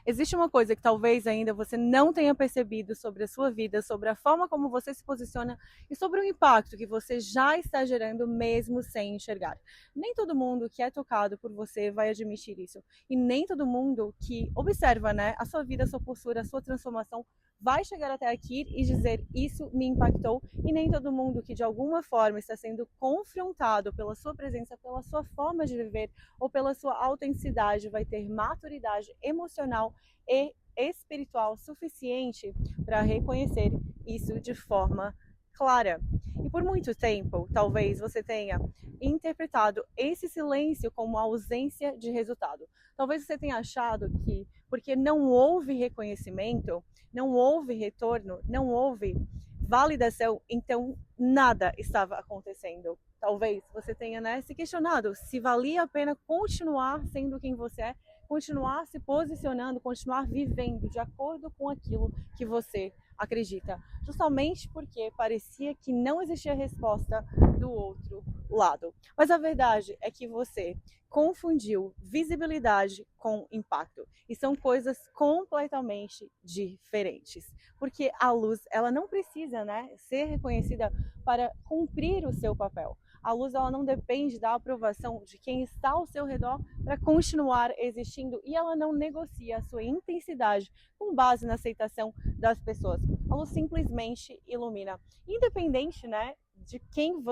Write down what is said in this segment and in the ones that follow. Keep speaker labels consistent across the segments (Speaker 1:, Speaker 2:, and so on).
Speaker 1: Existe uma coisa que talvez ainda você não tenha percebido sobre a sua vida, sobre a forma como você se posiciona e sobre o impacto que você já está gerando mesmo sem enxergar. Nem todo mundo que é tocado por você vai admitir isso. E nem todo mundo que observa, né, a sua vida, a sua postura, a sua transformação vai chegar até aqui e dizer isso me impactou, e nem todo mundo que de alguma forma está sendo confrontado pela sua presença, pela sua forma de viver ou pela sua autenticidade vai ter maturidade emocional e espiritual suficiente para reconhecer isso de forma clara. E por muito tempo, talvez você tenha interpretado esse silêncio como ausência de resultado. Talvez você tenha achado que porque não houve reconhecimento, não houve retorno, não houve validação, então nada estava acontecendo. Talvez você tenha, né, se questionado se valia a pena continuar sendo quem você é, continuar se posicionando, continuar vivendo de acordo com aquilo que você acredita, justamente porque parecia que não existia resposta do outro lado. Mas a verdade é que você confundiu visibilidade com impacto, e são coisas completamente diferentes, porque a luz, ela não precisa, né, ser reconhecida para cumprir o seu papel. A luz, ela não depende da aprovação de quem está ao seu redor para continuar existindo, e ela não negocia a sua intensidade com base na aceitação das pessoas. A luz simplesmente ilumina, independente, né, de quem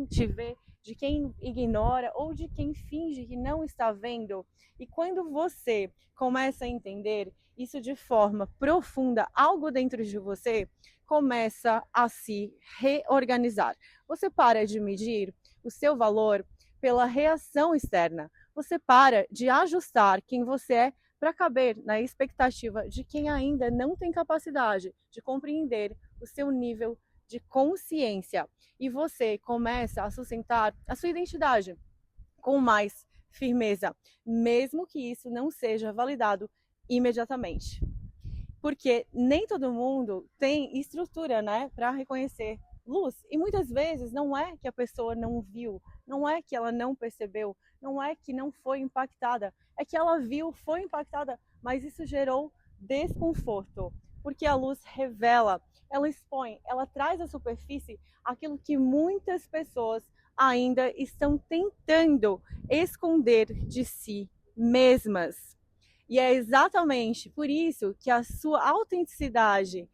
Speaker 1: te vê, de quem ignora ou de quem finge que não está vendo. E quando você começa a entender isso de forma profunda, algo dentro de você começa a se reorganizar. Você para de medir o seu valor pela reação externa. Você para de ajustar quem você é para caber na expectativa de quem ainda não tem capacidade de compreender o seu nível de consciência. E você começa a sustentar a sua identidade com mais firmeza, mesmo que isso não seja validado imediatamente. Porque nem todo mundo tem estrutura, né, para reconhecer luz. E muitas vezes não é que a pessoa não viu, não é que ela não percebeu, não é que não foi impactada, é que ela viu, foi impactada, mas isso gerou desconforto. Porque a luz revela, ela expõe, ela traz à superfície aquilo que muitas pessoas ainda estão tentando esconder de si mesmas. E é exatamente por isso que a sua autenticidade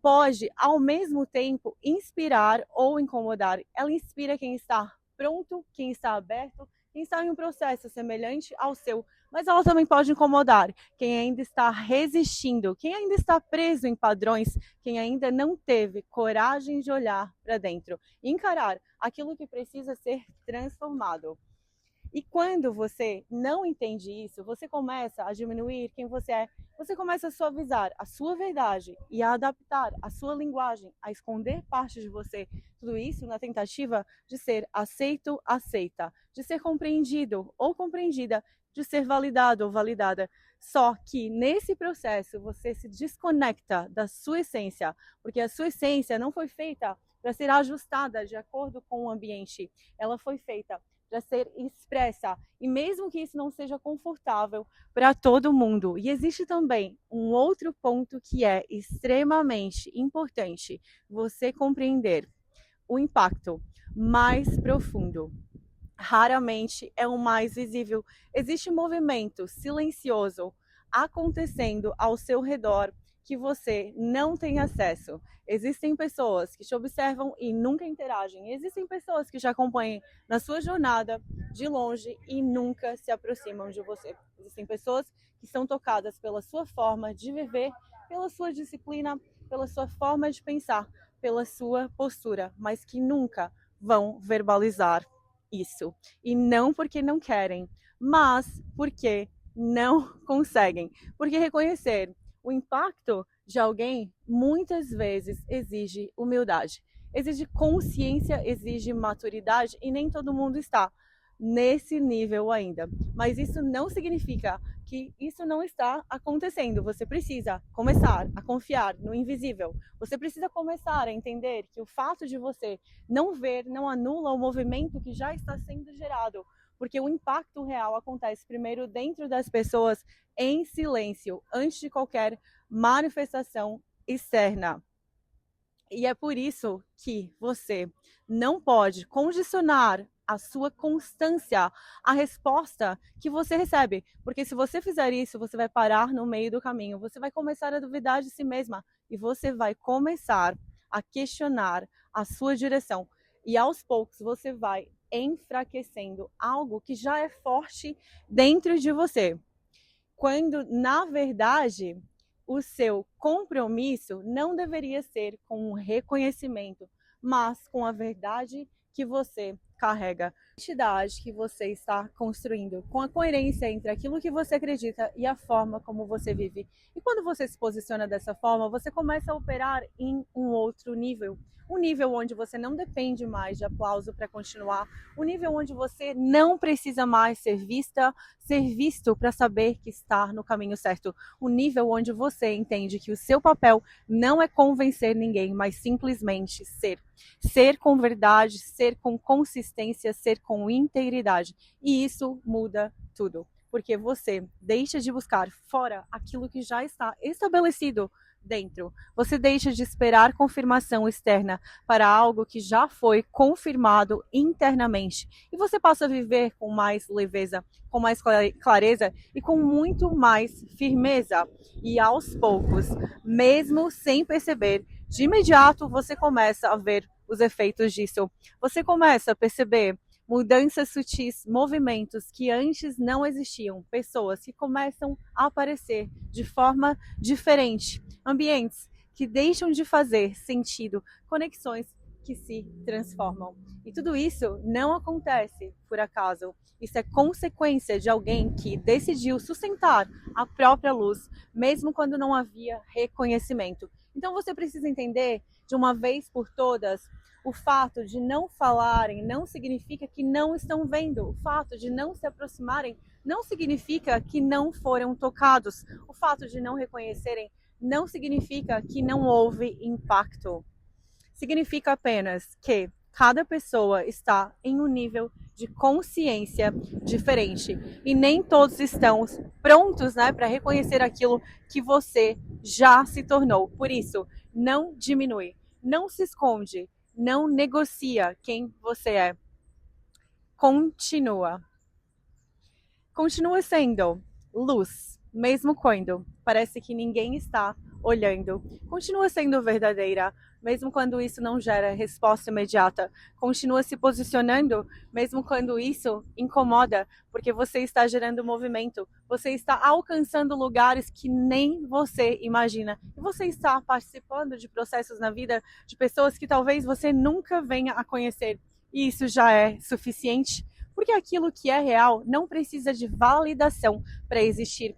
Speaker 1: pode, ao mesmo tempo, inspirar ou incomodar. Ela inspira quem está pronto, quem está aberto, quem está em um processo semelhante ao seu. Mas ela também pode incomodar quem ainda está resistindo, quem ainda está preso em padrões, quem ainda não teve coragem de olhar para dentro e encarar aquilo que precisa ser transformado. E quando você não entende isso, você começa a diminuir quem você é, você começa a suavizar a sua verdade e a adaptar a sua linguagem, a esconder parte de você. Tudo isso na tentativa de ser aceito, aceita, de ser compreendido ou compreendida, de ser validado ou validada. Só que nesse processo você se desconecta da sua essência, porque a sua essência não foi feita para ser ajustada de acordo com o ambiente. Ela foi feita para ser expressa, e mesmo que isso não seja confortável para todo mundo. E existe também um outro ponto que é extremamente importante você compreender: o impacto mais profundo raramente é o mais visível. Existe um movimento silencioso acontecendo ao seu redor que você não tem acesso. Existem pessoas que te observam e nunca interagem. Existem pessoas que te acompanham na sua jornada de longe e nunca se aproximam de você. Existem pessoas que são tocadas pela sua forma de viver, pela sua disciplina, pela sua forma de pensar, pela sua postura, mas que nunca vão verbalizar isso. E não porque não querem, mas porque não conseguem. Porque reconhecer o impacto de alguém muitas vezes exige humildade, exige consciência, exige maturidade, e nem todo mundo está nesse nível ainda. Mas isso não significa que isso não está acontecendo. Você precisa começar a confiar no invisível. Você precisa começar a entender que o fato de você não ver não anula o movimento que já está sendo gerado Porque o impacto real acontece primeiro dentro das pessoas em silêncio, antes de qualquer manifestação externa. E é por isso que você não pode condicionar a sua constância à resposta que você recebe. Porque se você fizer isso, você vai parar no meio do caminho, você vai começar a duvidar de si mesma e você vai começar a questionar a sua direção. E aos poucos você vai enfraquecendo algo que já é forte dentro de você. Quando, na verdade, o seu compromisso não deveria ser com um reconhecimento, mas com a verdade que você carrega, a identidade que você está construindo, com a coerência entre aquilo que você acredita e a forma como você vive. E quando você se posiciona dessa forma, você começa a operar em um outro nível. Um nível onde você não depende mais de aplauso para continuar, um nível onde você não precisa mais ser visto para saber que está no caminho certo. Um nível onde você entende que o seu papel não é convencer ninguém, mas simplesmente ser. Ser com verdade, ser com consistência, ser com integridade. E isso muda tudo, porque você deixa de buscar fora aquilo que já está estabelecido dentro. Você deixa de esperar confirmação externa para algo que já foi confirmado internamente. E você passa a viver com mais leveza, com mais clareza e com muito mais firmeza. E aos poucos, mesmo sem perceber, de imediato você começa a ver os efeitos disso. Você começa a perceber mudanças sutis, movimentos que antes não existiam, pessoas que começam a aparecer de forma diferente, ambientes que deixam de fazer sentido, conexões que se transformam. E tudo isso não acontece por acaso. Isso é consequência de alguém que decidiu sustentar a própria luz, mesmo quando não havia reconhecimento. Então você precisa entender, de uma vez por todas, o fato de não falarem não significa que não estão vendo. O fato de não se aproximarem não significa que não foram tocados. O fato de não reconhecerem não significa que não houve impacto. Significa apenas que cada pessoa está em um nível de consciência diferente e nem todos estão prontos, para reconhecer aquilo que você já se tornou. Por isso, não diminui, não se esconde, não negocia quem você é. Continua. Continua sendo luz, mesmo quando parece que ninguém está olhando. Continua sendo verdadeira, mesmo quando isso não gera resposta imediata. Continua se posicionando, mesmo quando isso incomoda, porque você está gerando movimento, você está alcançando lugares que nem você imagina. E você está participando de processos na vida de pessoas que talvez você nunca venha a conhecer. E isso já é suficiente, porque aquilo que é real não precisa de validação para existir.